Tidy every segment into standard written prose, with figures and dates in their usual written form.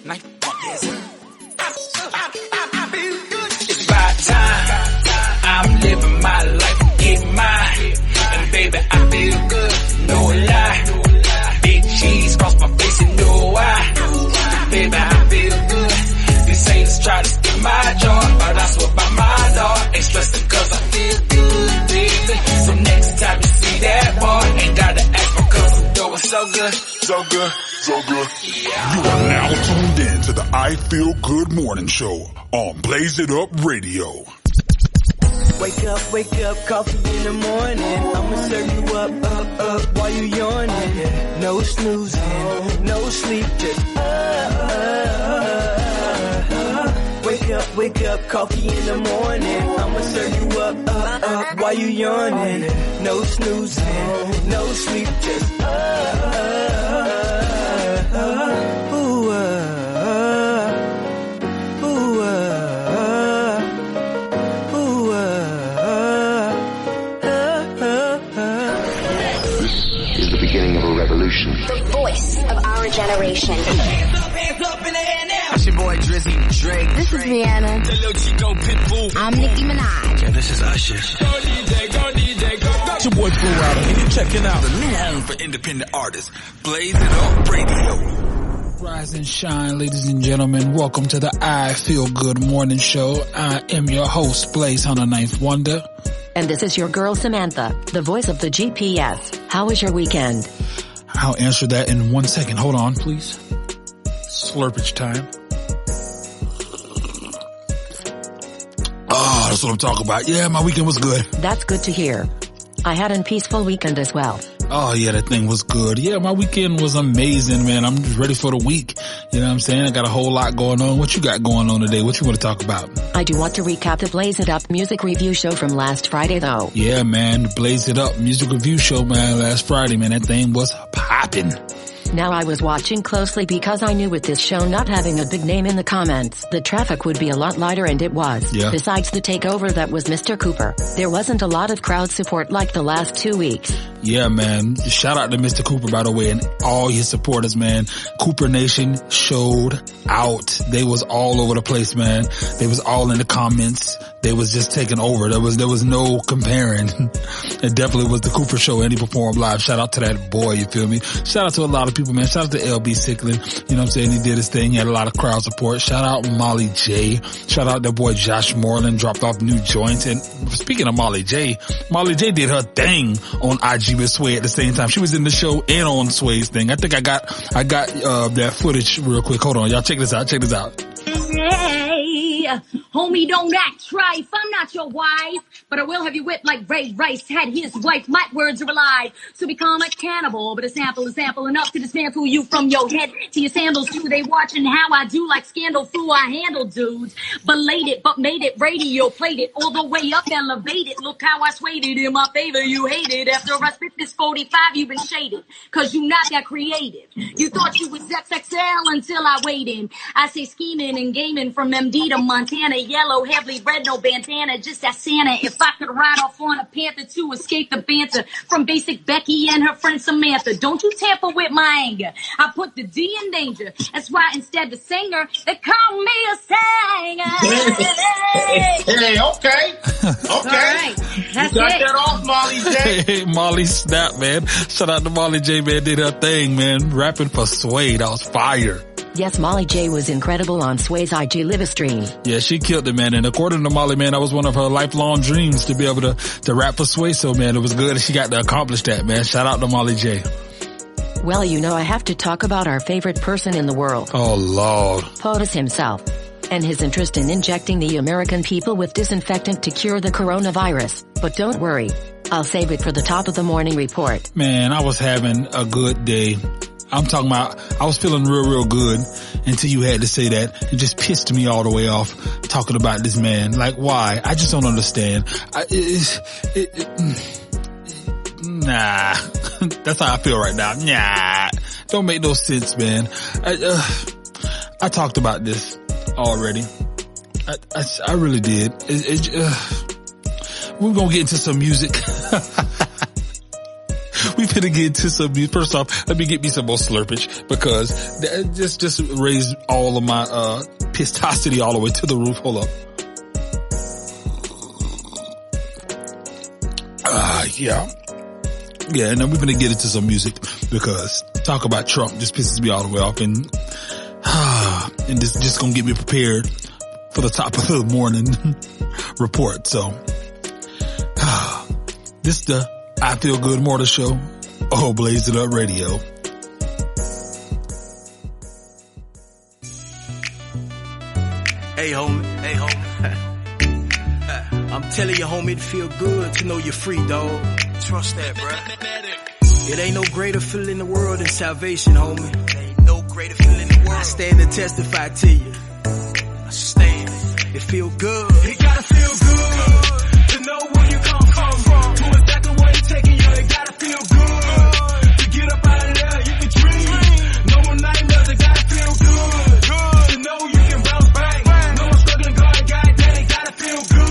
Knife yes. I feel good. It's about time. I'm living my life, get mine. And baby, I feel good. No lie. Big cheese cross my face and no why. Baby, I feel good. These haters try to steal my joy, but I swear by my Lord, ain't stressing cause I feel good, baby. So next time you see that boy, ain't gotta ask because I'm doing so good. So good, so good. Yeah. You are now tuned in to the I Feel Good Morning Show on Blaze It Up Radio. Wake up, coffee in the morning. I'ma serve you up, while you yawning. No snoozing, no sleep, just Wake up, coffee in the morning. I'ma serve you up, while you yawning. No snoozing, no sleep, just The voice of our generation. Hands up in the air now. It's your boy Drizzy Drake. This is Rihanna. The Lil Chico Pitbull. I'm Nicki Minaj. And this is Usher. Go DJ, go DJ, go. It's your boy Blue Rider, and you're checking out the new home for independent artists, Blaze It Up Radio. Rise and shine, ladies and gentlemen. Welcome to the I Feel Good Morning Show. I am your host, Blaze Hunter Ninth Wonder. And this is your girl Samantha, the voice of the GPS. How was your weekend? I'll answer that in 1 second. Hold on, please. Slurpage time. Oh, that's what I'm talking about. Yeah, my weekend was good. That's good to hear. I had a peaceful weekend as well. Oh, yeah, that thing was good. Yeah, my weekend was amazing, man. I'm just ready for the week. You know what I'm saying? I got a whole lot going on. What you got going on today? What you want to talk about? I do want to recap the Blaze It Up music review show from last Friday, though. Yeah, man, the Blaze It Up music review show, man, last Friday, man. That thing was popping. Now I was watching closely because I knew with this show not having a big name in the comments, the traffic would be a lot lighter, and it was. Yeah. Besides the takeover that was Mr. Cooper, there wasn't a lot of crowd support like the last 2 weeks. Yeah, man. Shout out to Mr. Cooper, by the way, and all his supporters, man. Cooper Nation showed out. They was all over the place, man. They was all in the comments. They was just taking over. There was no comparing. It definitely was the Cooper show, and he performed live. Shout out to that boy, you feel me? Shout out to a lot of people, man. Shout out to LB Sicklin. You know what I'm saying? He did his thing. He had a lot of crowd support. Shout out Molly J. Shout out that boy Josh Moreland, dropped off new joints. And speaking of Molly J did her thing on IG with Sway at the same time. She was in the show and on Sway's thing. I think I got that footage real quick. Hold on, y'all. Check this out. Hey, homie, don't act trife. I'm not your wife, but I will have you whipped like Ray Rice had his wife. My words are alive, so become a cannibal. But a sample is ample enough to dismantle you from your head to your sandals too. They watching how I do like Scandal Fool. I handle dudes, belated, but made it. Radio played it all the way up, elevated. Look how I swayed it in my favor. You hate it. After I spit this 45, you've been shaded, cause you not that creative. You thought you was XXL until I weighed in. I say scheming and gaming from MD to Montana. Yellow, heavily red, no bandana, just as Santa. If I could ride off on a panther to escape the banter from basic Becky and her friend Samantha. Don't you tamper with my anger. I put the D in danger. That's why instead of singer, they call me a singer. Hey, okay. All right. That's You got it. that off, Molly J. Hey, Molly snap, man. Shout out to Molly J, man. Did her thing, man. Rapping for Sway. That was fire. Yes, Molly J was incredible on Sway's IG live stream. Yeah, she killed it, man. And according to Molly, man, that was one of her lifelong dreams to be able to rap for Sway. So, man, it was good. She got to accomplish that, man. Shout out to Molly J. Well, you know, I have to talk about our favorite person in the world. Oh, Lord. POTUS himself. And his interest in injecting the American people with disinfectant to cure the coronavirus. But don't worry. I'll save it for the top of the morning report. Man, I was having a good day. I'm talking about, I was feeling real good until you had to say that. It just pissed me all the way off talking about this man. Like, why? I just don't understand. Nah. That's how I feel right now. Nah. Don't make no sense, man. I talked about this already. I really did. We're gonna get into some music. We finna get to some music. First off, let me get me some more slurpage because just raised all of my pistosity all the way to the roof. Hold up. Yeah, and then we're gonna get into some music because talk about Trump just pisses me all the way off, and this just gonna get me prepared for the top of the morning report. So, this is the I Feel Good Morning Show. Oh, Blaze It Up Radio. Hey homie. I'm telling you, homie, it feel good to know you're free, dog. Trust that, bruh. It ain't no greater feeling in the world than salvation, homie. Ain't no greater feeling in the world. I stand to testify to you. I stand. It feel good. It gotta feel good to know where you come from. To exactly where you're taking you. It gotta feel good to get up out of there. You can dream. No more nightmares. It gotta feel good to know you can bounce back. No more struggling, God, goddamn. It gotta feel good.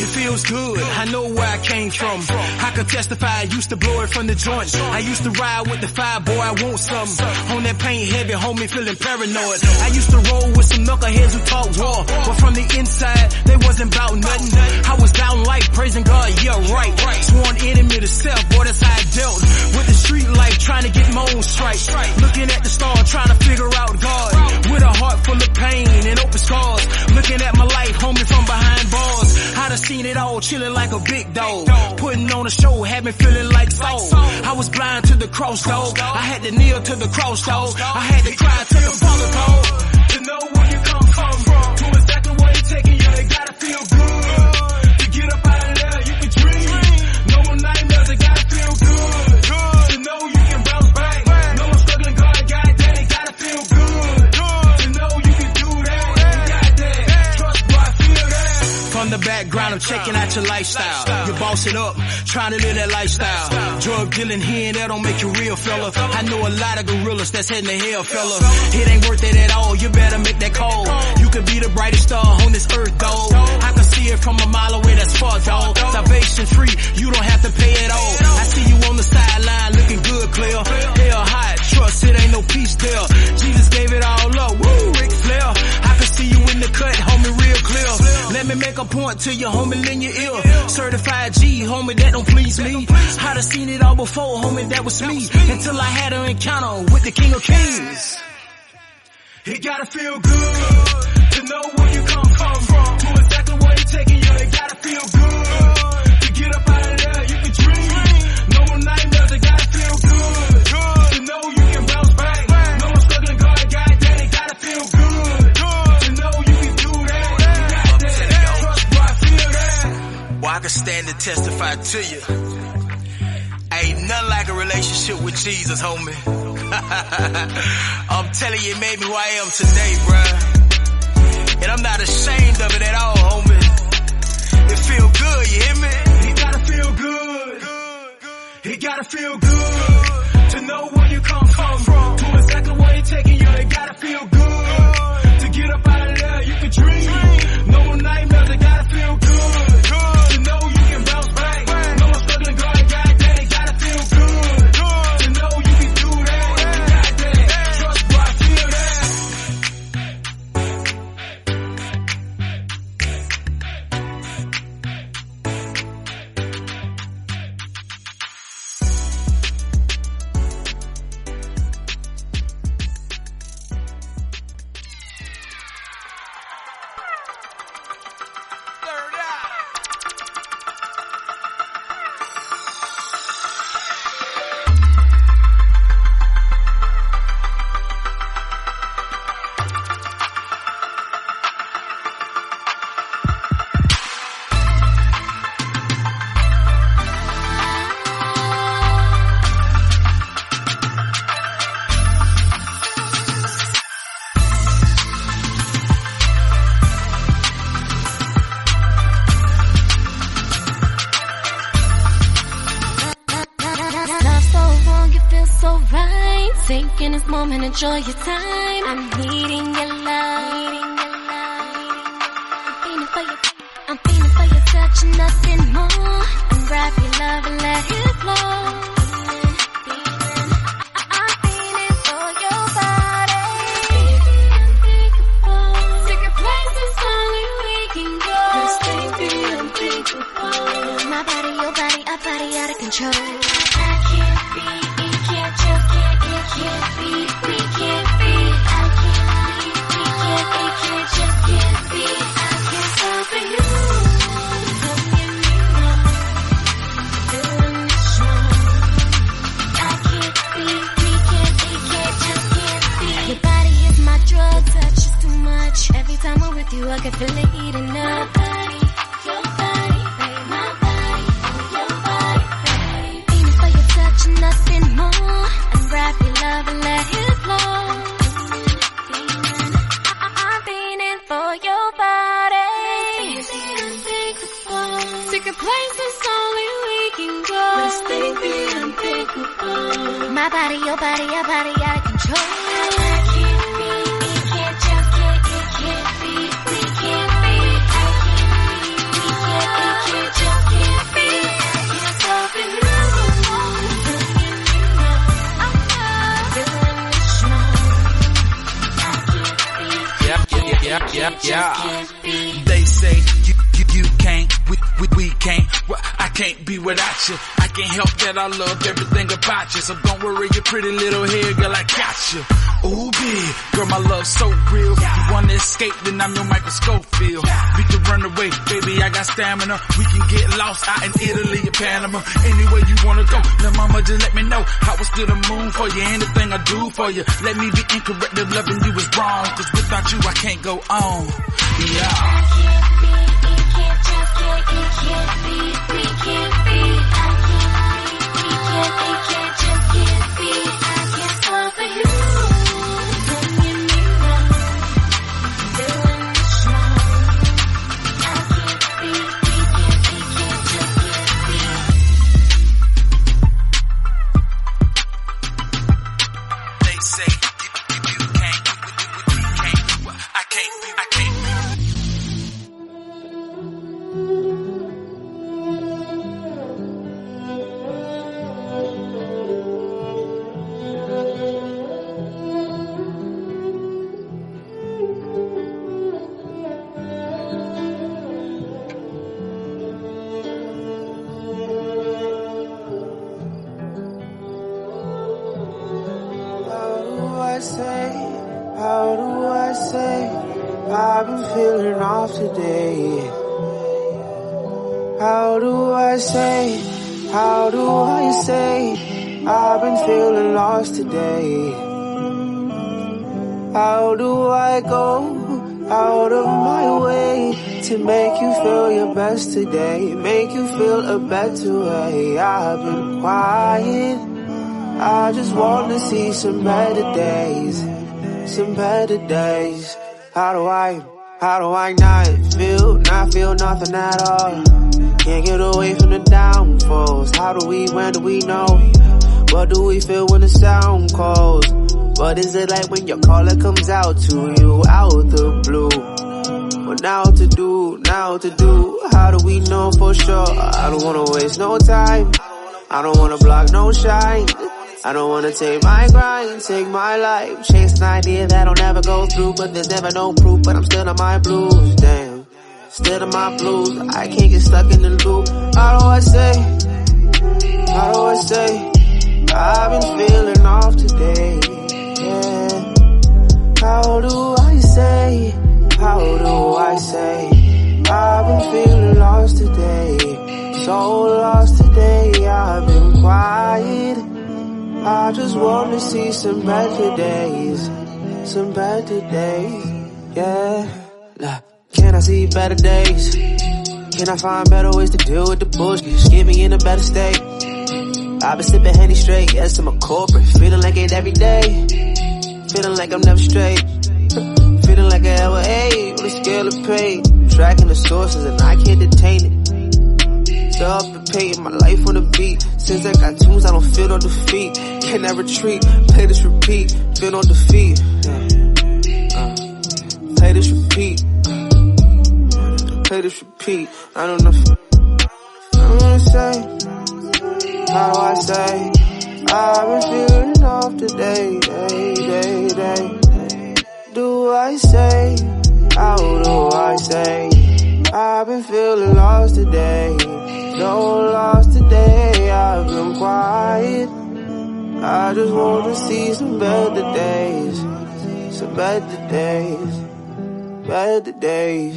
Feels good. I know where I came from. I could testify. I used to blow it from the joint. I used to ride with the fire, boy. I want some. On that paint heavy, homie, feeling paranoid. I used to roll with some knuckleheads who talk war, but from the inside, they wasn't about nothing. I was down light, praising God. Yeah, right. Sworn enemy to self, boy. That's how I dealt with the street life, trying to get my own strike. Looking at the star, trying to figure out God. With a heart full of pain and open scars. Looking at my life, homie, from behind bars. I'd have seen it all, chilling like a big dog. Putting on a show, had me feeling like Saul. I was blind to the cross, dog. I had to kneel to the cross, dog. I had to cry to the Father, dog. To know where you come from, to exactly where you're taking you, it gotta feel good. To get up out of there, you can dream. No more nightmares, it gotta feel good. To know you can bounce back. No more struggling, God, goddamn, it gotta feel good. To know you can do that, goddamn. Trust, boy, I feel that. From the background, I'm checking out your lifestyle. You're bossing up, trying to live that lifestyle. Drug dealing here and there don't make you real, fella. I know a lot of gorillas that's heading to hell, fella. It ain't worth it at all, you better make that call. You could be the brightest star on this earth, dog. I can see it from a mile away, that's far, dog. Salvation free, you don't have to pay at all. I see you on the sideline looking good, clear. Hell hot, trust, it ain't no peace there. Jesus gave it all up, woo, Ric Flair. I can see you in the cut, homie, real clear. Let me make a point to you, homie, lend your ear. Certified G, homie, that don't please me. I'd have seen it all before, homie, that was me. Until I had an encounter with the King of Kings. It gotta feel good to know where you come from. To exactly where you're taking you, it gotta feel good. To get up out of there, you can dream. No more nightmares, it gotta feel good. To know you can bounce back. No more struggling, God, goddamn, it gotta feel good. To know you can do that, goddamn. Trust, boy, I feel that. Boy, I can stand to testify to you. Ain't nothing like a relationship with Jesus, homie. I'm telling you, it made me who I am today, bruh. And I'm not ashamed of it at all, homie. It feel good, you hear me? It gotta feel good. It gotta feel good to know where you come from. To exactly where you're taking you, it gotta feel good. To get up out of there, you can dream. No more nightmares, it gotta feel good. To know you can bounce back. No more struggling, God, goddamn, it gotta feel good. To know you can do that, goddamn. Trust, boy, I feel that. Take in this moment, enjoy your time. I'm needing your love. I'm feeling for your touch you nothing more. Unwrap your love and let it flow. I'm feeling for your body. Secret places only we can go. My body, your body, our body out of control. I can't be, it can't, just can't, it can't be, we can't be. I can't be, we can't, it can't, just can't be. I can't fall for you. Don't get me wrong, doing this wrong. I can't be, we can't, it can't, just can't be. Your body is my drug, touch is too much. Every time I'm with you, I can feel it eating up. Your body, babe, my body, your body, babe. Feeling for your touch and nothing more. Unwrap your love and let it flow. I'm feeling for your body. Secret places only we can go. My body, your body, our body out of control. I can't be, it can't, just can't, it can't be, we can't be. I can't be, we can't, it can't, just can't be. I can't fall for you. Don't get me wrong, I'm not doing this wrong. I can't be, Yeah. can't be. They say you can't, we can't. Well, I can't be without you. I can't help that I love everything about you. So don't worry your pretty little head, girl, I got you. Ooh, big, girl, my love's so real. You wanna escape, then I'm your Michael Scofield. We can run away, baby, I got stamina. We can get lost out in Italy or Panama. Anywhere you wanna go, now mama, just let me know. I will steal the moon for you, anything I do for you. Let me be incorrect if loving you is wrong. Cause without you, I can't go on. Yeah. I can't be, it can't, just can't, it can't be, we can't be. I can't be, we can't, it can't, just can't be. I can't fall for you. Don't get me wrong, doing this wrong. I can't be, we can't, it can't, just can't be. They say you can't, we can't. Well, I can't be. How do I say, I've been feeling off today. How do I say, I've been feeling lost today. How do I go out of my way to make you feel your best today, make you feel a better way? I've been quiet, I just wanna see some better days, some better days. How do I not feel nothing at all? Can't get away from the downfalls. How do we, when do we know? What do we feel when the sound calls? What is it like when your caller comes out to you out the blue? What now to do? How do we know for sure? I don't wanna waste no time, I don't wanna block no shine, I don't wanna take my grind, take my life, chase an idea that'll never go through. But there's never no proof, but I'm still on my blues, damn, still on my blues. I can't get stuck in the loop. How do I say, I've been feeling off today, yeah. How do I say, I've been feeling lost today, so lost today. I've been quiet, I just wanna see some better days, yeah. Can I see better days? Can I find better ways to deal with the bullshit? Just get me in a better state. I've been sipping Henny straight, yes I'm a corporate. Feeling like it every day, feeling like I'm never straight. Feeling like I ever ate on a scale of pain. Tracking the sources and I can't detain it. Still up to painting my life on the beat. Since I got tunes I don't feel no defeat. Can I retreat, play this repeat, feel no defeat, play this repeat, play this repeat. I don't know. say? How do I say? I've been feeling off today, day. Do I say? How do I say? I've been feeling lost today, so lost today. I've been quiet. I just want to see some better days, some better days, better days.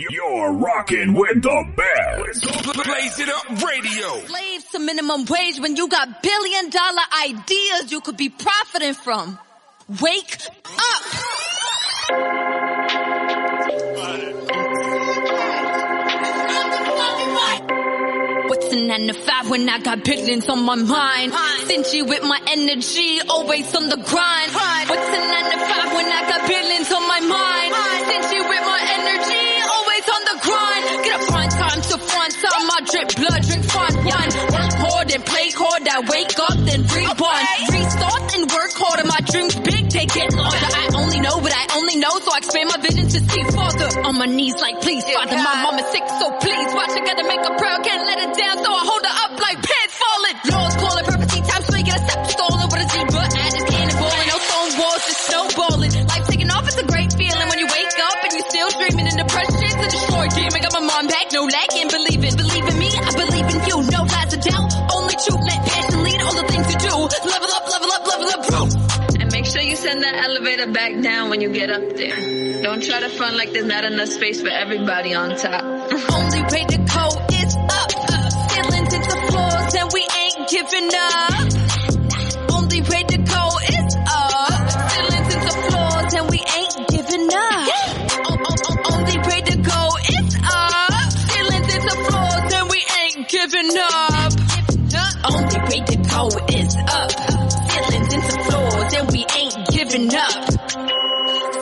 You're rocking with the best. Blaze It Up Radio. Slaves to minimum wage when you got billion-dollar ideas you could be profiting from. Wake up! What's a 9 to 5 when I got billions on my mind? Stingy with my energy, always on the grind. What's a 9 to 5 when I got billions on my mind? Stingy with my energy, always on the grind. Get up front time to front time, I drip blood, drink front wine. Work hard and play hard, I wake up then reborn. Restart and work hard and my dreams big, they get larger. I only know what I only know, so I expand my vision to see farther. On my knees like please, Father, my mama's sick, so please watch, I gotta make her proud, can't let her down, so I hold her up like pants falling. Laws calling, purposely time swinging, a step stolen with a zebra, I just cannonballing, no stone walls, just snowballing. Life taking off, it's a great feeling when you wake up and you still dreaming in depression to destroy dreaming. Got my mom back, no lagging, believe in me, I believe in you, no lies or doubt, only truth, let passion lead all the things you do. Level up, bro. And make sure you send that elevator back down when you get up there. Don't try to front like there's not enough space for everybody on top. Only way to go is up. Ceilings into floors and we ain't giving up. Only way to go is up. Ceilings into floors and we ain't giving up. Only way to go is up. Ceilings into floors and we ain't giving up. Only way to go is up. Ceilings into floors and we ain't giving up.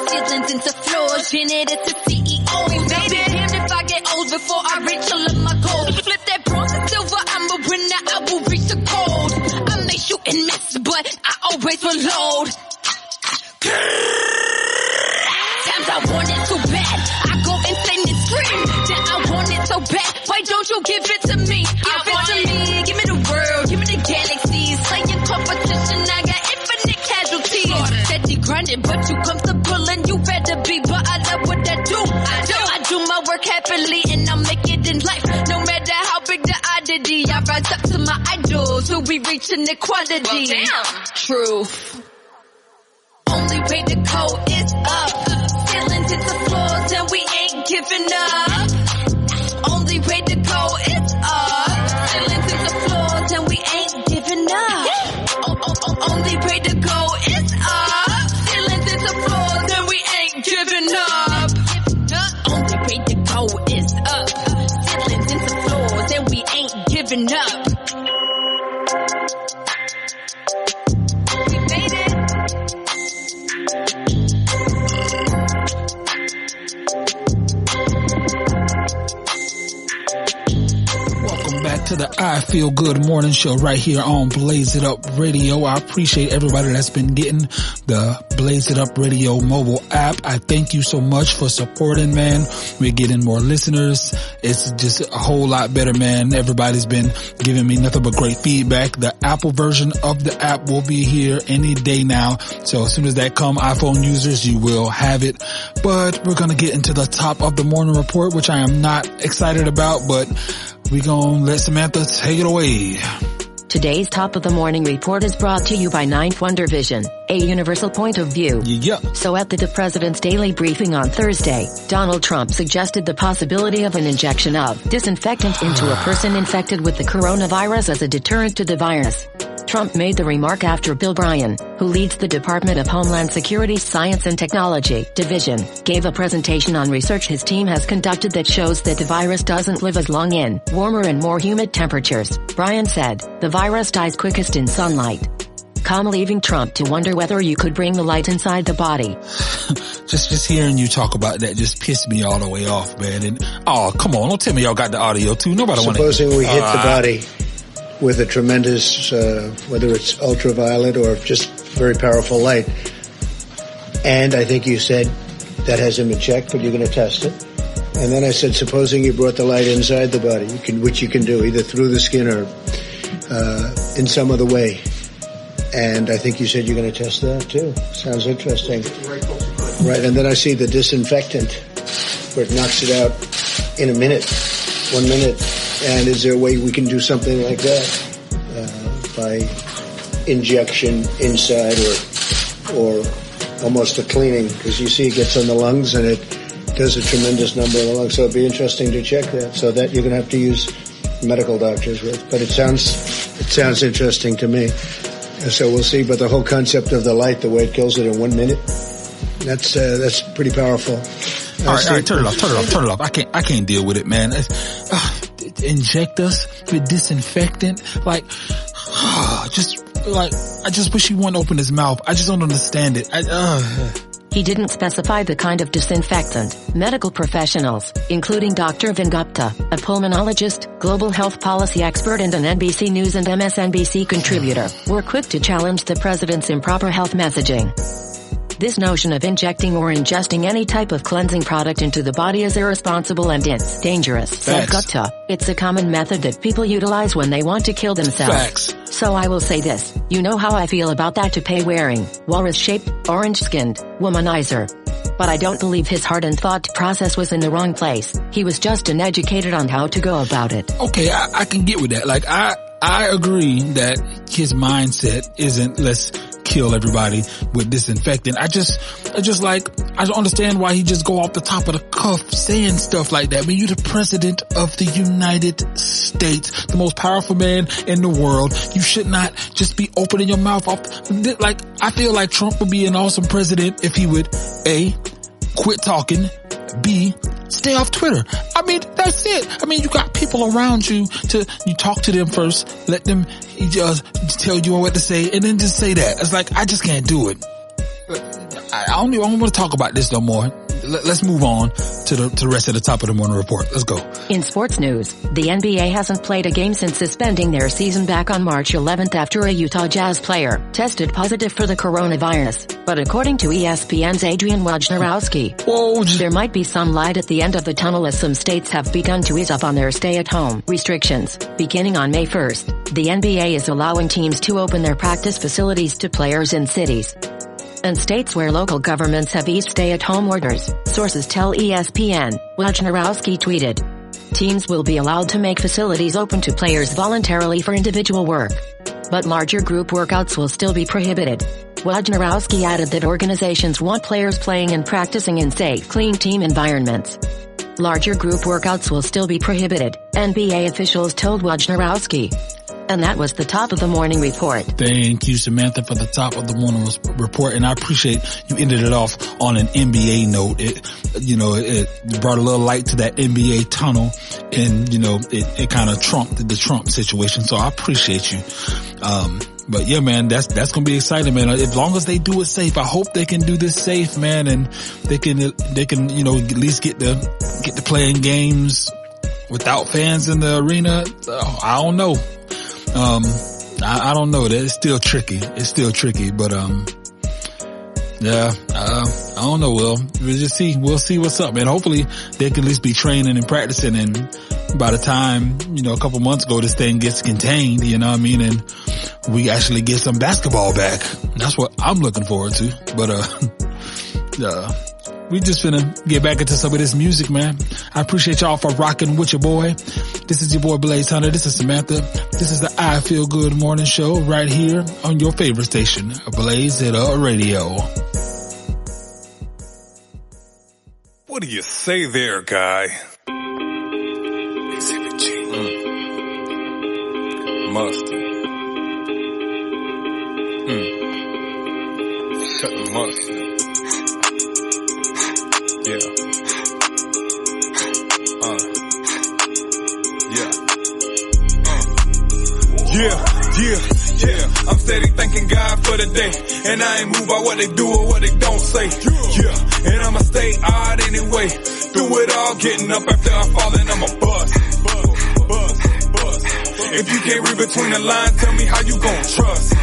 Ceilings into floors, janitor to CEO. Baby, damned if I get old before I reach all of my goals. Flip that bronze to silver, I'm a winner, I will reach the gold. I may shoot and miss, but I always reload. Times I want it so bad, I go insane and scream. Then I want it so bad, why don't you give it to me? Give it to me, give me the world, give me the galaxies. Playing competition, I got infinite casualties. Steady grinding, but you comfortable and you better be. But I love what I do. I do my work happily and I'll make it in life. No matter how big the oddity, I rise up to my idols till we reach inequality. Well, damn. Truth. Only way to go is up. Ceilings into floors and we ain't giving up. Only way to go is up. Ceilings into floors and we ain't giving up. Only way to go is up. Ceilings into floors and we ain't giving up. Only way to go is up. Ceilings into floors and we ain't giving up. We made it. Welcome back to the I Feel Good morning show right here on Blaze It Up Radio. I appreciate everybody that's been getting the Blaze It Up Radio mobile app. I thank you so much for supporting, man. We're getting more listeners. It's just a whole lot better, man. Everybody's been giving me nothing but great feedback. The Apple version of the app will be here any day now. So as soon as that comes, iPhone users, you will have it. But we're going to get into the top of the morning report, which I am not excited about, but we're going to let Samantha take it away. Today's Top of the Morning Report is brought to you by Ninth Wonder Vision, a universal point of view. Yeah. So at the President's daily briefing on Thursday, Donald Trump suggested the possibility of an injection of disinfectant into a person infected with the coronavirus as a deterrent to the virus. Trump made the remark after Bill Bryan, who leads the Department of Homeland Security's Science and Technology Division, gave a presentation on research his team has conducted that shows that the virus doesn't live as long in warmer and more humid temperatures. Bryan said, the virus dies quickest in sunlight. Leaving Trump to wonder whether you could bring the light inside the body. Just hearing you talk about that just pissed me all the way off, man. And come on, don't tell me y'all got the audio too. Nobody want to. Supposing we hit the body with a tremendous, whether it's ultraviolet or just very powerful light. And I think you said that hasn't been checked, but you're going to test it. And then I said, supposing you brought the light inside the body, which you can do either through the skin or in some other way. And I think you said you're going to test that too. Sounds interesting. Right, and then I see the disinfectant where it knocks it out in a minute, 1 minute. And is there a way we can do something like that by injection inside or almost a cleaning? Because you see it gets on the lungs and it does a tremendous number in the lungs. So it'd be interesting to check that. So that you're going to have to use medical doctors with. But it sounds interesting to me. So we'll see. But the whole concept of the light, the way it kills it in 1 minute, that's pretty powerful. All right, turn it off. I can't deal with it, man. Inject us with disinfectant, I just wish he wouldn't open his mouth. I just don't understand it. He didn't specify the kind of disinfectant. Medical professionals, including Dr. Vin Gupta, a pulmonologist, global health policy expert and an NBC News and MSNBC contributor, were quick to challenge the president's improper health messaging. This notion of injecting or ingesting any type of cleansing product into the body is irresponsible and it's dangerous, said Gupta. It's a common method that people utilize when they want to kill themselves. Facts. So I will say this, you know how I feel about that toupee-wearing, walrus-shaped, orange-skinned womanizer. But I don't believe his heart and thought process was in the wrong place. He was just uneducated on how to go about it. Okay, I can get with that. I agree that his mindset isn't let's kill everybody with disinfectant. I don't understand why he just go off the top of the cuff saying stuff like that. I mean, you're the president of the United States, the most powerful man in the world. You should not just be opening your mouth off. I feel like Trump would be an awesome president if he would A, quit talking, B, stay off Twitter. I mean, that's it. I mean, you got people around you you talk to them first, let them just tell you what to say, and then just say that. It's like, I just can't do it. I don't want to talk about this no more. Let's move on to the rest of the Top of the Morning Report. Let's go. In sports news, the NBA hasn't played a game since suspending their season back on March 11th after a Utah Jazz player tested positive for the coronavirus. But according to ESPN's Adrian Wojnarowski, there might be some light at the end of the tunnel as some states have begun to ease up on their stay-at-home restrictions. Beginning on May 1st, the NBA is allowing teams to open their practice facilities to players in cities and states where local governments have eased stay-at-home orders, sources tell ESPN. Wojnarowski tweeted, teams will be allowed to make facilities open to players voluntarily for individual work, but larger group workouts will still be prohibited. Wojnarowski added that organizations want players playing and practicing in safe, clean team environments. Larger group workouts will still be prohibited, NBA officials told Wojnarowski. And that was the Top of the Morning Report. Thank you, Samantha, for the Top of the Morning Report. And I appreciate you ended it off on an NBA note. It brought a little light to that NBA tunnel, and, it kind of trumped the Trump situation. So I appreciate you. But yeah, man, that's going to be exciting, man. As long as they do it safe, I hope they can do this safe, man. And they can, at least get to playing games without fans in the arena. I don't know. I don't know. It's still tricky. But, I don't know. We'll see what's up, man. Hopefully they can at least be training and practicing, and by the time, a couple months ago, this thing gets contained, you know what I mean? And we actually get some basketball back. That's what I'm looking forward to. But, we just finna get back into some of this music, man. I appreciate y'all for rocking with your boy. This is your boy Blaze Hunter. This is Samantha. This is the I Feel Good Morning Show right here on your favorite station, Blaze It Up Radio. What do you say there, guy? Exhibit G. Mustard. Cut the mustard. Yeah. Yeah. I'm steady thanking God for the day. And I ain't moved by what they do or what they don't say. Yeah. And I'ma stay odd anyway. Through it all, getting up after I fall and I'ma bust. If you can't read between the lines, tell me how you gon' trust.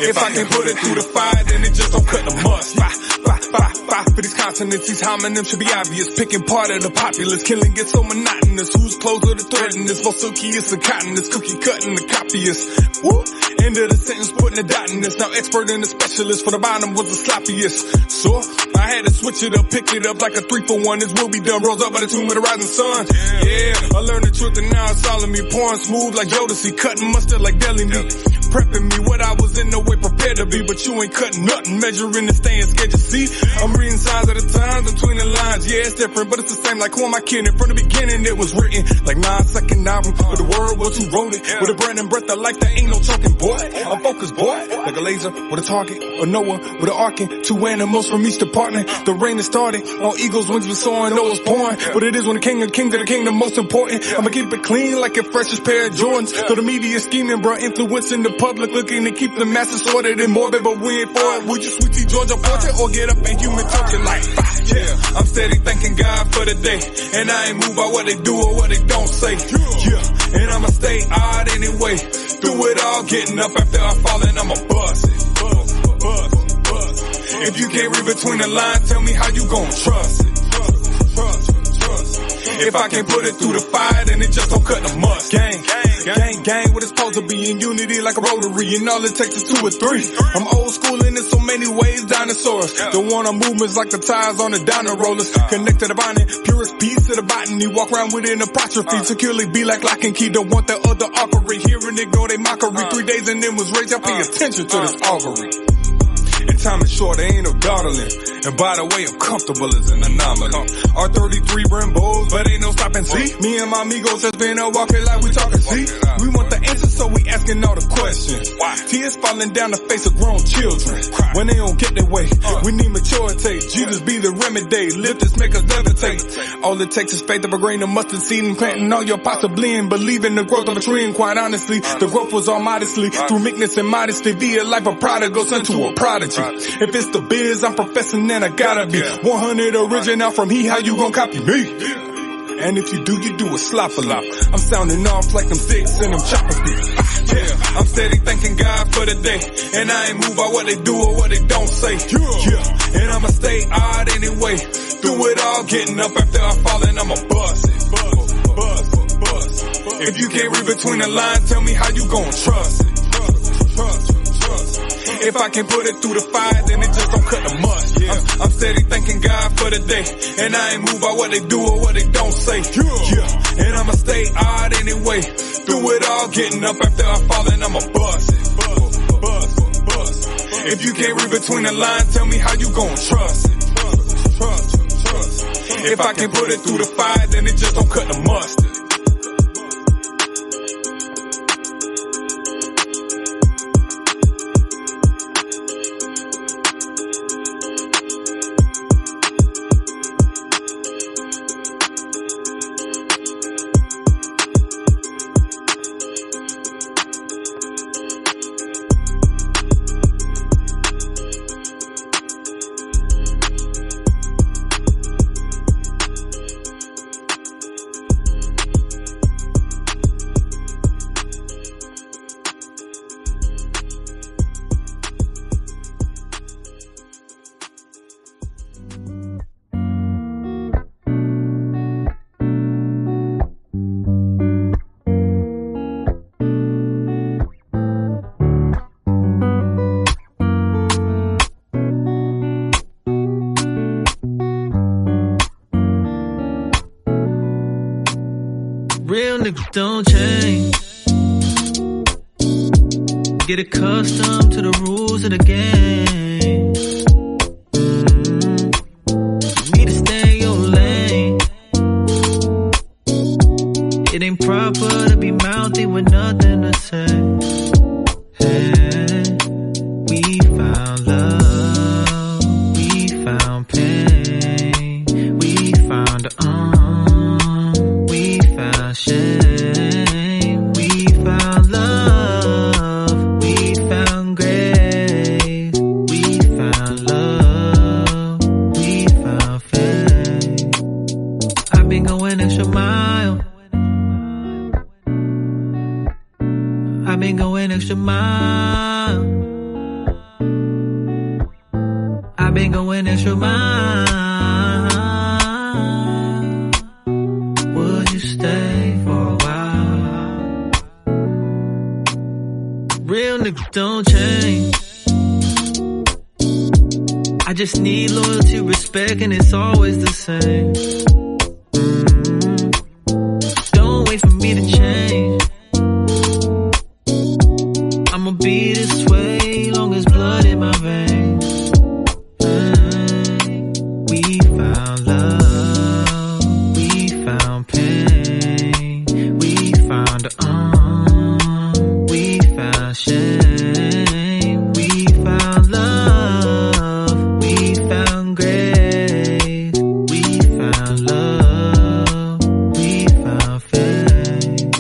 If I can put it through the fire, then it just don't cut the must. Fight for these consonants, these homonyms should be obvious. Picking part of the populace, killing gets so monotonous. Who's closer to threatening? Most silky is the cotton, this cookie cutting the copyist. Woo! End of the sentence, putting a dot in this. Now expert and a specialist, for the bottom was the sloppiest. So, I had to switch it up, pick it up like a 3-for-1. This will be done, rose up by the tomb of the rising sun. Yeah, I learned the truth and now it's all of me. Pouring smooth like Jodeci, cutting mustard like deli meat. Prepping me what I was in no way prepared to be, but you ain't cutting nothing, measuring and staying scared to see. I'm reading signs of the times between the lines. Yeah, it's different, but it's the same. Like who am I kidding? From the beginning it was written like 9-second album, but the word was who wrote it. With a brand and breath I like that ain't no choking, boy. I'm focused, boy, like a laser with a target, or Noah with an arkin. Two animals from each department. The rain has started on eagles' wings was soaring, Noah's pouring. But it is when the king of kings of the kingdom most important. I'ma keep it clean like a freshest pair of Jordans. Though the media scheming, bro, influencing the public, looking to keep the masses sorted and morbid, but we ain't for it. Would you sweetie Georgia portrait or get up and human torture like yeah? I'm steady thanking God for the day, and I ain't moved by what they do or what they don't say. Yeah, and I'ma stay odd anyway. Through it all, getting up after I fall and I'ma bust it. If you can't read between the lines, tell me how you gon' trust it. If I can't put it through the fire, then it just don't cut the must. Gang, what it's supposed to be in unity like a rotary, and all it takes is 2 or 3. I'm old school and in so many ways, dinosaurs. The one on movements like the tires on the dino rollers. Connect to the binding, purest piece of the botany. Walk around with an apostrophe, securely be like lock and key. Don't want the other offery, hear and ignore they mockery. 3 days and then was raised, I pay attention to this augury. And time is short, there ain't no dawdling. And by the way, I'm comfortable as an anomaly. R33 Brembos, but ain't no stopping. See, me and my amigos just been out walking like we talking. See, we want the answers, so we asking all the questions. Tears falling down the face of grown children when they don't get their way. We need maturity. Jesus be the remedy. Lift this, make us levitate. All it takes is faith of a grain of mustard seed and planting all your possibly and believe in the growth of a tree. And quite honestly, the growth was all modestly through meekness and modesty. Be a life of prodigal, sent to a prodigy. If it's the biz I'm professing, then I gotta be 100 original from he. How you gon' copy me? And if you do it sloppily. I'm sounding off like them 6 and them choppers be. Yeah, I'm steady thanking God for the day, and I ain't moved by what they do or what they don't say. Yeah, and I'ma stay odd anyway. Through it all, getting up after I fall and I'ma bust it. If you can't read between the lines, tell me how you gon' trust it. If I can put it through the fire, then it just don't cut the must. I'm steady thanking God for the day, and I ain't moved by what they do or what they don't say. Yeah, and I'ma stay odd anyway. Through it all, getting up after I fall and I'ma bust it. If you can't read between the lines, tell me how you gon' trust it. If I can put it through the fire, then it just don't cut the mustard. Real niggas don't change. Get accustomed to the rules of the game. Need to stay in your lane. It ain't proper to be mouthy with nothing to say. Hey, we found love, we found pain, we found we found shame, we found love, we found grace, we found love, we found faith. I've been going extra mile. I've been going extra mile. I've been going extra mile. Would you stay for a while? Real niggas don't change. I just need loyalty, respect, and it's always the same. Don't wait for me to change. I'ma be this way, long as blood in my veins. We found love, we found pain, we found we found shame, we found love, we found grace, we found love, we found faith.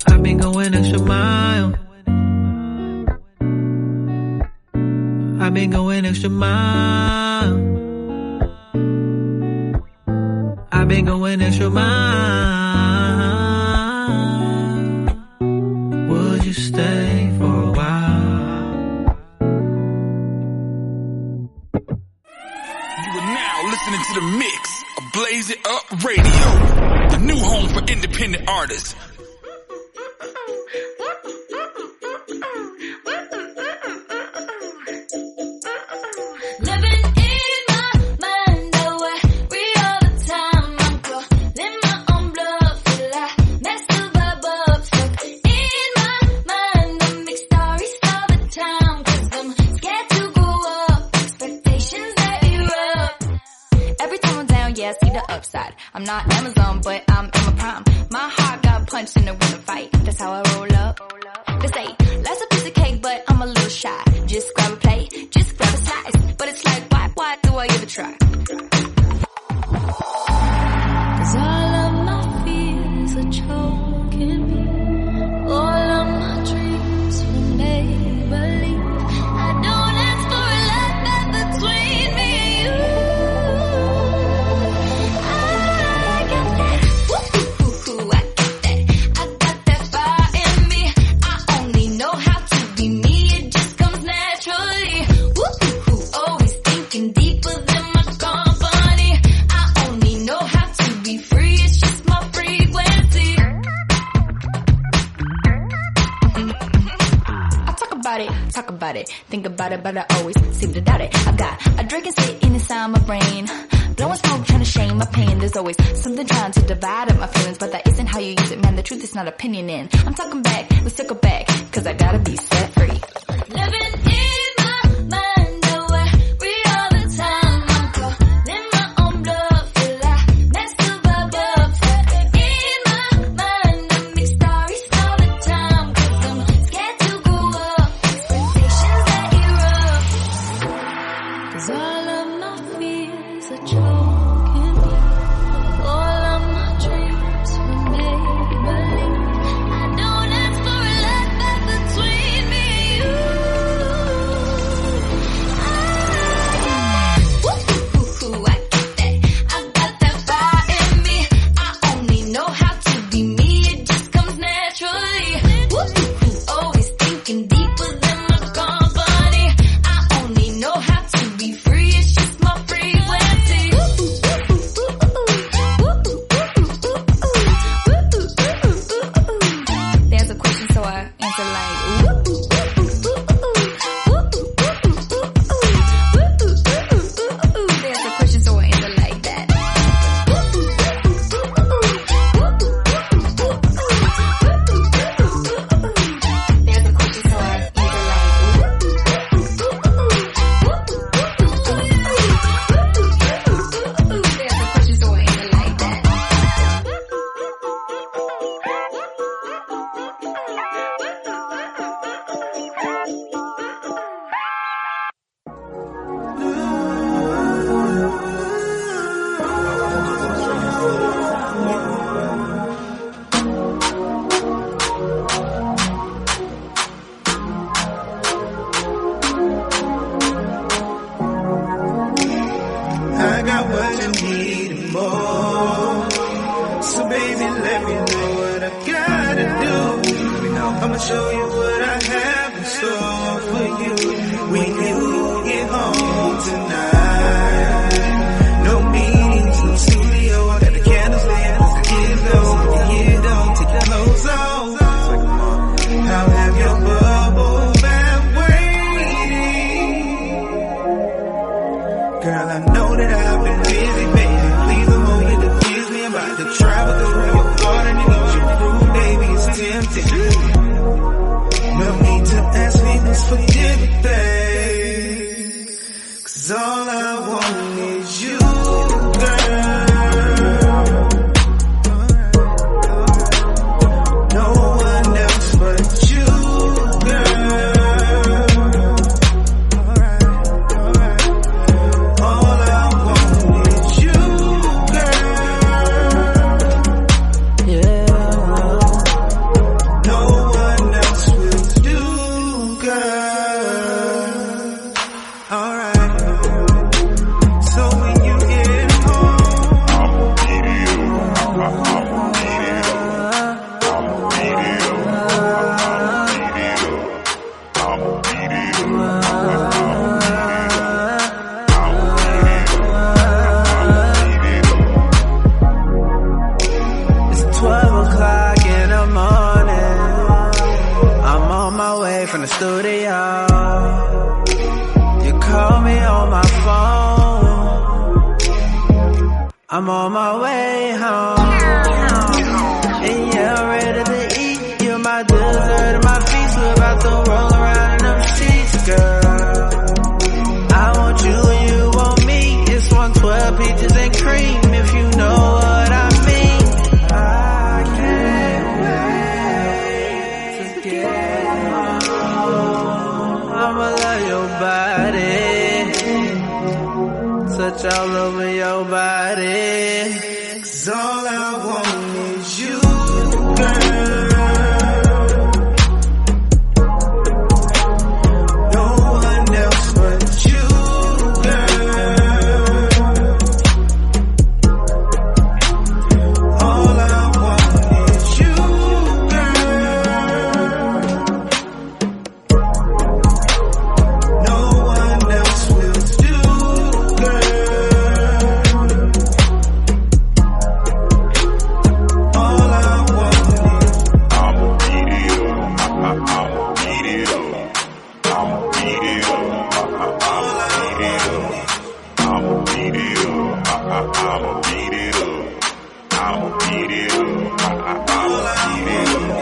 I've been going extra mile. I've been going extra mile. I've been going extra mile. Would you stay for a while? You are now listening to the mix of Blaze It Up Radio, the new home for independent artists. Living in my mind, I worry all the time. I'm calling my own bluff, feel I mess the vibe up. Stuck in my mind, I make stories all the time. 'Cause I'm scared to go up, expectations that erupt. Every time I'm down, yeah, I see the upside. I'm not Amazon, but I'm in my prime. My heart got punched in the rhythm fight. That's how I roll up. They say, life's a piece of cake, but I'm a little shy. Just grab a plate, just grab a slice. But it's like, why do I even try? 'Cause all of my fears are choking me. All of my dreams were made believe. I don't ask for a lot that between me and you. I got that, woo-hoo-hoo, I got that. I got that fire in me. I only know how to be me, it just comes naturally. Woo-hoo-hoo, always thinking deeper than my company. I only know how to be free, it's just my frequency. I talk about it, think about it, but I always seem to doubt it. I've got a dragon sitting inside my brain, blowing smoke, trying to shame my pain. There's always something trying to divide up my feelings, but that isn't how you use it, man. The truth is not opinion in. I'm talking back, let's circle back, 'cause I gotta be set free. Living in my mind, I worry all the time. I'm calling my own bluff, feel I mess the vibe up. In my mind, I make stories all the time. 'Cause I'm scared to go up, expectations that erupt. 'Cause all of my fears are choking me. All of my dreams were made believe. I don't ask for a lot, but between me got what you need and more. So baby, let me know what I gotta do. I'ma show you what I have in store for you when you get home tonight. No meetings, no studio, I got the candles lit, the kids low, the year don't take your clothes off. I'll have your bubble bath waiting. Girl, I know that I've been busy, baby. Please don't hold you to kiss me. I'm about to travel through your garden and eat your fruit, baby. It's tempting. No need to ask me this for dinner, babe. 'Cause all I want is you, girl. No one else but you, girl. All I want is you, girl. Yeah. No one else will do, girl. Alright. So when you get It's 12 o'clock in the morning. I'm on my way from the studio. You call me on my phone. I'm on my way home. And yeah, I'm ready to eat. You're my dessert and my feast. We're about to roll around in them sheets, girl. I want you and you want me. It's 112 peaches and cream, if you know what I mean. I can't wait to get home. I'ma love your body, touch all over your body. 'Cause all I want is you, girl. No one else but you, girl. All I want is you, girl. No one else will do, girl. All I want is I'ma beat it up. I'ma beat it up. I'ma beat it up. I'ma beat it up. I'ma beat it up. I'ma beat it up. I'ma beat it up. I'ma beat it up.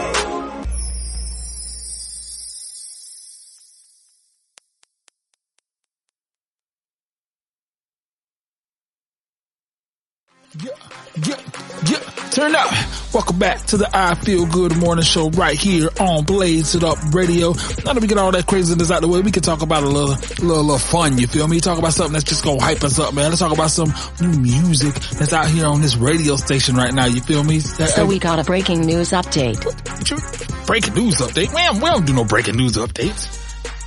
Yeah, turn up. Welcome back to the I Feel Good Morning Show right here on Blaze It Up Radio. Now that we get all that craziness out the way, we can talk about a little fun, you feel me? Talk about something that's just gonna hype us up, man. Let's talk about some new music that's out here on this radio station right now, you feel me? So we got a breaking news update. Breaking news update? Man, we don't do no breaking news updates.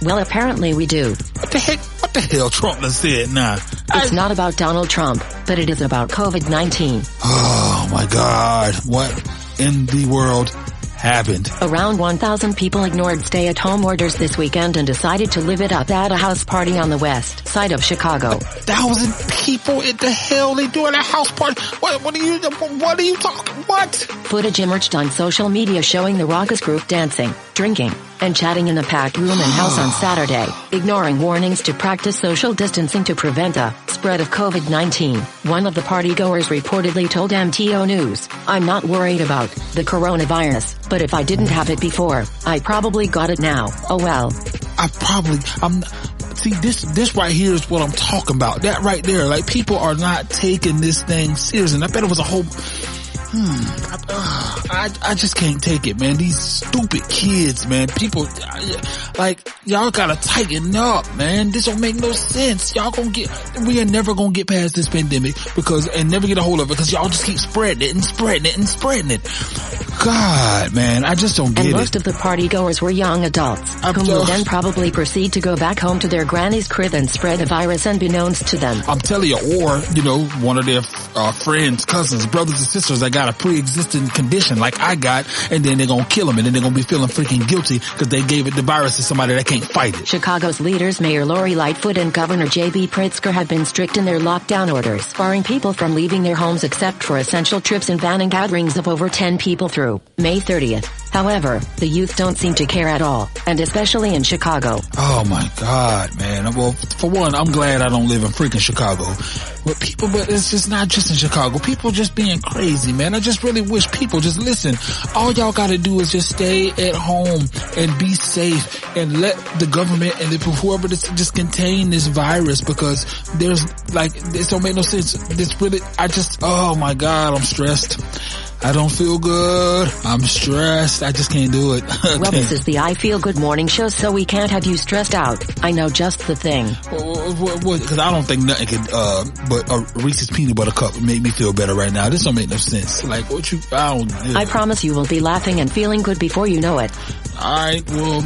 Well, apparently we do. What the heck? What the hell Trump done said now? It's not about Donald Trump, but it is about COVID-19. Oh my God. What in the world happened? Around 1,000 people ignored stay-at-home orders this weekend and decided to live it up at a house party on the west side of Chicago. 1,000 people? At the hell they doing a house party? What are you talking? What? Footage emerged on social media showing the raucous group dancing, drinking, and chatting in a packed room and house on Saturday, ignoring warnings to practice social distancing to prevent the spread of COVID-19. One of the partygoers reportedly told MTO News, "I'm not worried about the coronavirus, but if I didn't have it before, I probably got it now. Oh well." See, this right here is what I'm talking about. That right there, like, people are not taking this thing serious. And I bet it was a whole, I just can't take it, man. These stupid kids, man. People, like, y'all gotta tighten up, man. This don't make no sense. We are never gonna get past this pandemic and never get a hold of it because y'all just keep spreading it and spreading it and spreading it. God, man, I just don't get And it. most of the party goers were young adults, whom will then probably proceed to go back home to their granny's crib and spread the virus unbeknownst to them. I'm telling you, or, one of their friends, cousins, brothers and sisters that got a pre-existing condition like I got, and then they're gonna kill them, and then they're gonna be feeling freaking guilty because they gave the virus to somebody that can't fight it. Chicago's leaders, Mayor Lori Lightfoot and Governor J.B. Pritzker, have been strict in their lockdown orders, barring people from leaving their homes except for essential trips and banning gatherings of over 10 people through May 30th. However, the youth don't seem to care at all, and especially in Chicago. Oh my God, man. Well, for one, I'm glad I don't live in freaking Chicago. But it's just not just in Chicago. People just being crazy, man. I just really wish people just listen. All y'all gotta do is just stay at home and be safe and let the government and whoever just contain this virus, because this don't make no sense. Oh my God, I'm stressed. I don't feel good. I'm stressed. I just can't do it. Well, this is the I Feel Good morning show, so we can't have you stressed out. I know just the thing. Because I don't think nothing could, but a Reese's Peanut Butter Cup would make me feel better right now. This don't make no sense. Like, I promise you will be laughing and feeling good before you know it. Alright, well,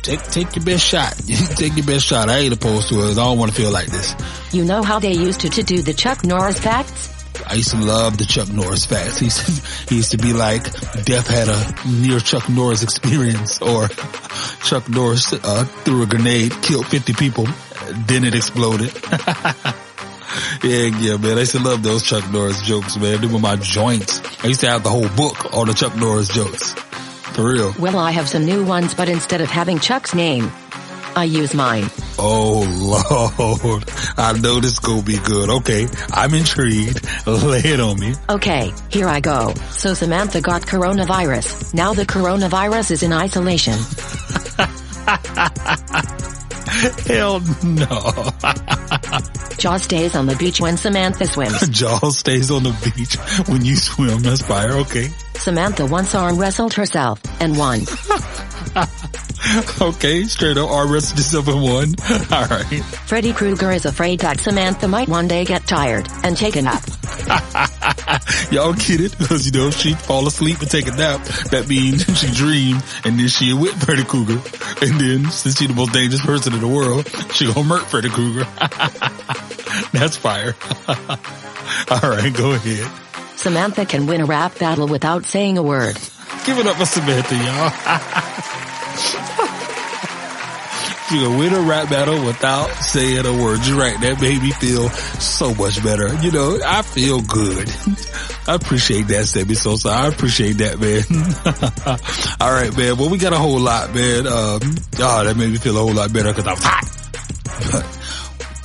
take your best shot. Take your best shot. I ain't opposed to it. I don't want to feel like this. You know how they used to do the Chuck Norris facts? I used to love the Chuck Norris facts. He used to be like, Death had a near Chuck Norris experience, or Chuck Norris threw a grenade, killed 50 people, then it exploded. Yeah, man. I used to love those Chuck Norris jokes, man. They were my joints. I used to have the whole book on the Chuck Norris jokes. For real. Well, I have some new ones, but instead of having Chuck's name, I use mine. Oh, Lord. I know this gonna be good. Okay, I'm intrigued. Lay it on me. Okay, here I go. So Samantha got coronavirus. Now the coronavirus is in isolation. Hell no. Jaws stays on the beach when Samantha swims. Jaws stays on the beach when you swim. That's fire. Okay. Samantha once arm wrestled herself and won. Okay, straight up arm wrestled yourself and won. All right. Freddy Krueger is afraid that Samantha might one day get tired and take a nap. Y'all get it? Because, if she fall asleep and take a nap, that means she dreamed and then she with Freddy Krueger. And then, since she's the most dangerous person in the world, she gonna murk Freddy Krueger. That's fire. All right, go ahead. Samantha can win a rap battle without saying a word. Give it up for Samantha, y'all. She can win a rap battle without saying a word. You're right. That made me feel so much better. I feel good. I appreciate that, Sammy Sosa. I appreciate that, man. All right, man. Well, we got a whole lot, man. That made me feel a whole lot better because I was hot. But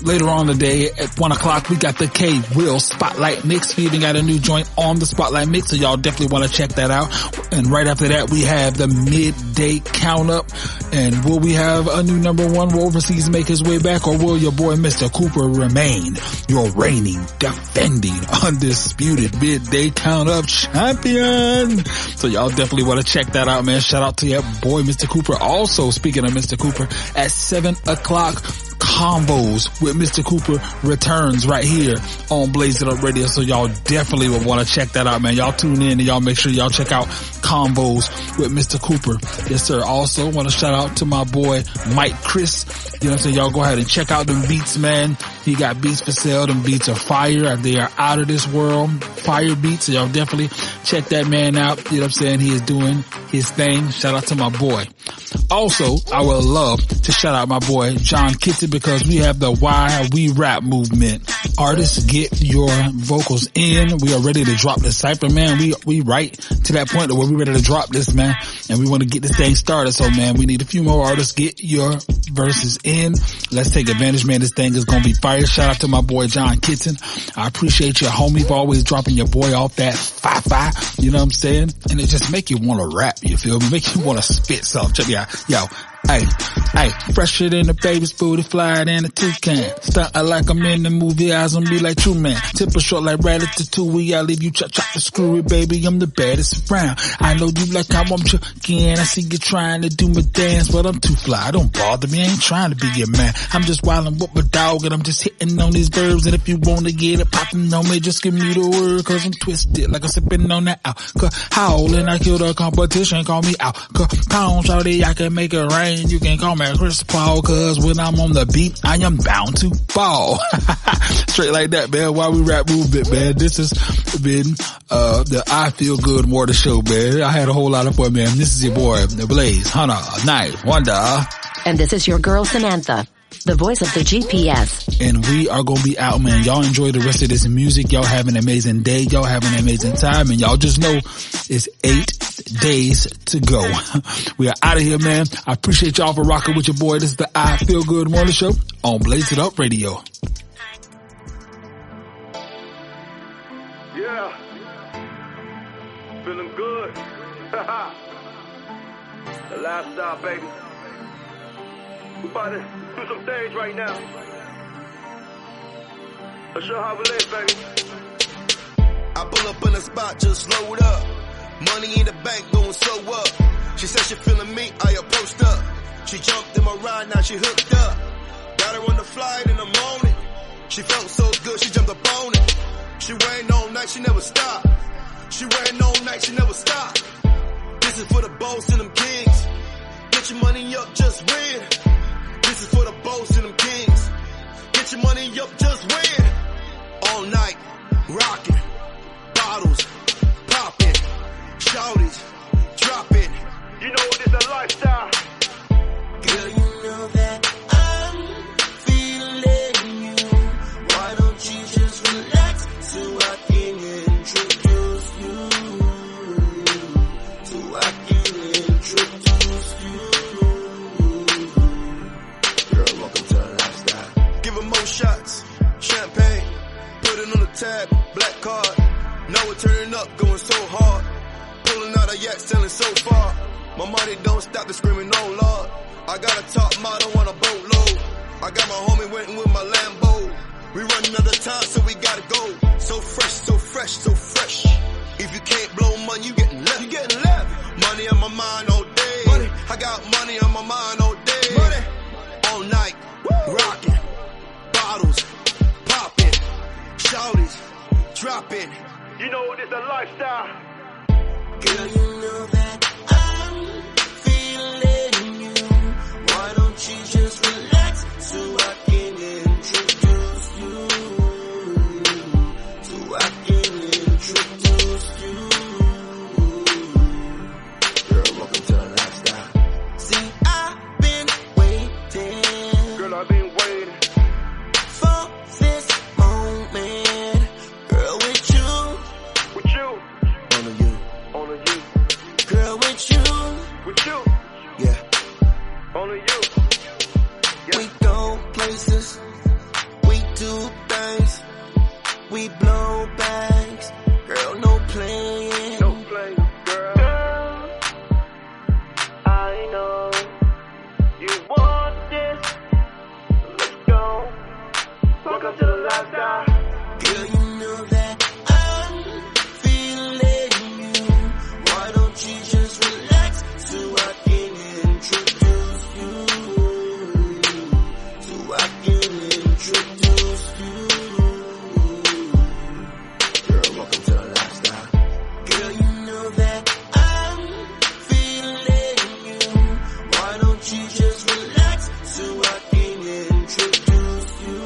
later on today at 1 o'clock, we got the K Will Spotlight Mix. We even got a new joint on the Spotlight Mix, so y'all definitely want to check that out. And right after that, we have the Midday Count Up. And will we have a new number one? Will Overseas make his way back, or will your boy Mr. Cooper remain your reigning, defending, undisputed Midday Count Up champion? So y'all definitely want to check that out, man. Shout out to your boy Mr. Cooper. Also, speaking of Mr. Cooper, at 7 o'clock, Combos with Mr. Cooper returns right here on Blaze It Up Radio, so y'all definitely will want to check that out, man. Y'all tune in and y'all make sure y'all check out Combos with Mr. Cooper. Yes, sir. Also, want to shout out to my boy Mike Chris. You know what I'm saying? Y'all go ahead and check out them beats, man. He got beats for sale. Them beats are fire. They are out of this world. Fire beats. So y'all definitely check that man out. You know what I'm saying? He is doing his thing. Shout out to my boy. Also, I would love to shout out my boy John Kitson, because we have the Why We Rap movement. Artists, get your vocals in. We are ready to drop the cypher, man. We right to that point where we're ready to drop this, man. And we want to get this thing started. So, man, we need a few more artists. Get your verses in. Let's take advantage, man. This thing is going to be fire. Shout out to my boy John Kitson. I appreciate you, homie, for always dropping your boy off that fi-fi. You know what I'm saying? And it just make you want to rap, you feel me? Make you want to spit something. Check me out. Yo, Hey, fresher than the baby's booty, flyer than a toucan. Stuntin' like I'm in the movie, eyes on me like True Man. Temper short like Ratatouille, I leave you chop the screwy, baby, I'm the baddest around. I know you like how I'm chucking, I see you trying to do my dance, but I'm too fly, don't bother me, I ain't trying to be your man. I'm just wildin' with my dog and I'm just hitting on these verbs, and if you wanna get it poppin' on me, just give me the word, cause I'm twisted like I'm sippin' on that alcohol, and I kill the competition, call me Capone, shawty, I can make it rain, you can call me Chris Paul, cause when I'm on the beat, I am bound to fall. Straight like that, man. While we rap movement, man. This has been, the I Feel Good Morning Show, man. I had a whole lot of fun, man. This is your boy, The Blaze, Hunter, Knife, Wonder. And this is your girl, Samantha, the voice of the GPS. And we are gonna be out, man. Y'all enjoy the rest of this music. Y'all have an amazing day. Y'all have an amazing time. And y'all just know it's 8 days to go. We are out of here, man. I appreciate y'all for rocking with your boy. This is the I Feel Good Morning Show on Blaze It Up Radio. Yeah. Feeling good. The lifestyle, baby. We about to do some things right now. Let's show how we live, baby. I pull up in the spot, just load up. Money in the bank, going so up. She said she feeling me, I approached up. She jumped in my ride, now she hooked up. Got her on the flight in the morning. She felt so good, she jumped up on it. She waiting all night, she never stopped. She waiting all night, she never stopped. This is for the boss and them kings. Get your money up, just win. This is for the boss and them kings. Get your money up, just win. All night, rockin', bottles, poppin', shawties, droppin'. You know it's a lifestyle. Girl, you know that I'm feeling you. Why don't you just relax so I can introduce you? So I can introduce you. Girl, welcome to the lifestyle. Give 'em more shots, champagne, put it on the tab, black card. Now we're turning up, going so hard. Pulling out a yak, selling so far. My money don't stop the screaming, oh Lord. I got a top model on a boatload. I got my homie waiting with my Lambo. We running out of time, so we gotta go. So fresh, so fresh, so fresh. If you can't blow money, you getting left. You getting left. Money on my mind all day. Money. I got money on my mind all day. Money. All night, rocking, bottles, popping, shawties, dropping. You know it's a lifestyle. Girl, you know that I'm feeling you. Why don't you just relax so I can introduce you? So I can introduce you. Girl, welcome to the lifestyle. See, I've been waiting. Girl, I've been waiting for this moment. Girl, with you. With you. Only you. Only you. Girl, with you. With you. Yeah. Only you. Yeah. We go places. We do things. We blow bags. Girl, no playing. No playing, girl. Girl, I know you want this. Let's go. Welcome to the lifestyle. Girl, you know that I'm feeling you. Why don't you just relax so I can introduce you? So I can introduce you. Girl, welcome to the lifestyle. Girl, you know that I'm feeling you. Why don't you just relax so I can introduce you?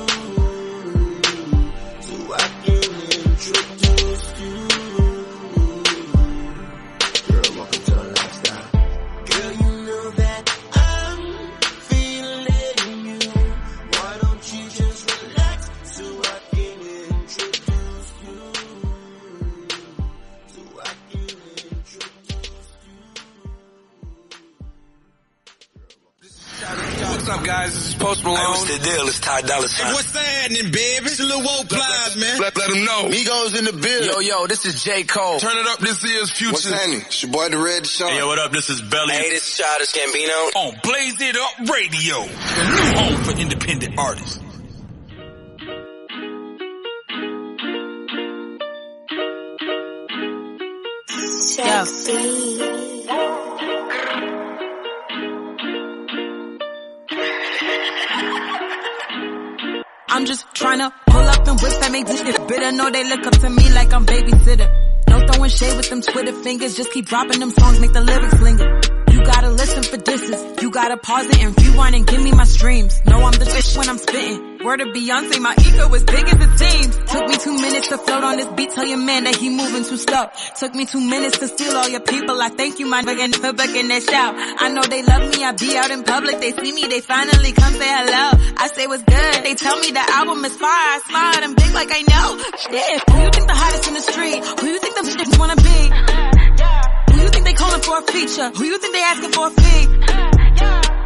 up, guys? This is Post Malone. Hey, what's the deal? It's Ty Dolla $ign. Hey, what's happening, baby? It's a little Woe Plies, man. Let them know. Migos in the building. Yo, this is J. Cole. Turn it up, this is Future. What's happening? It's your boy, The Red Sean. Hey, yo, what up? This is Belly. Hey, this is Childish Gambino. On Blaze It Up Radio, the new home for independent artists. I'm just tryna pull up and whip that make this shit bitter. Know they look up to me like I'm babysitter. No throwing shade with them Twitter fingers. Just keep dropping them songs, make the lyrics linger. You gotta listen for disses. You gotta pause it and rewind and give me my streams. Know I'm the fish when I'm spitting. Word of Beyonce, my ego as big as it seems. Took me 2 minutes to float on this beat. Tell your man that he moving too slow. Took me 2 minutes to steal all your people. I thank you, my nigga, for booking that shout. I know they love me. I be out in public. They see me. They finally come say hello. I say what's good. They tell me the album is fire. I smile at them big like I know. Shit. Who you think the hottest in the street? Who you think them shits wanna be? Who you think they calling for a feature? Who you think they asking for a fee?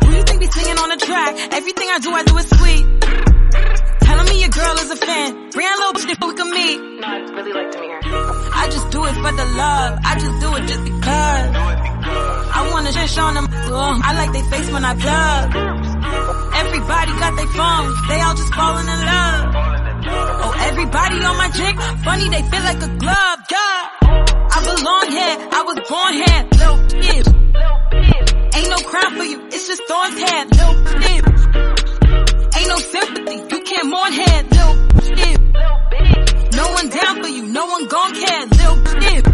Who you think be singing on the track? Everything I do is sweet. Telling me your girl is a fan. Bring a little shit we can meet. No, I'd really like to meet her. I just do it for the love. I just do it just because. I wanna just on them. I like they face when I plug. Everybody got their phones. They all just falling in love. Oh, everybody on my jig. Funny, they feel like a glove. Yeah. I belong here. I was born here. Little kid. Ain't no crown for you. It's just thorns here. Little kid. Ain't no sympathy, you can't mourn here, little shit. No one down for you, no one gon' care, little shit.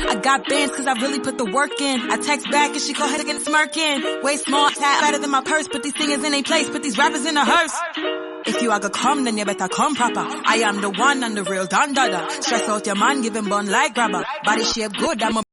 I got bands cause I really put the work in. I text back and she go ahead again smirking. Way small, tat better than my purse. Put these singers in a place, put these rappers in a hearse. If you aga come, then you better come proper. I am the one and the real Don Dada. Stress out your man, give him bun like grabber. Body shape good, I'm a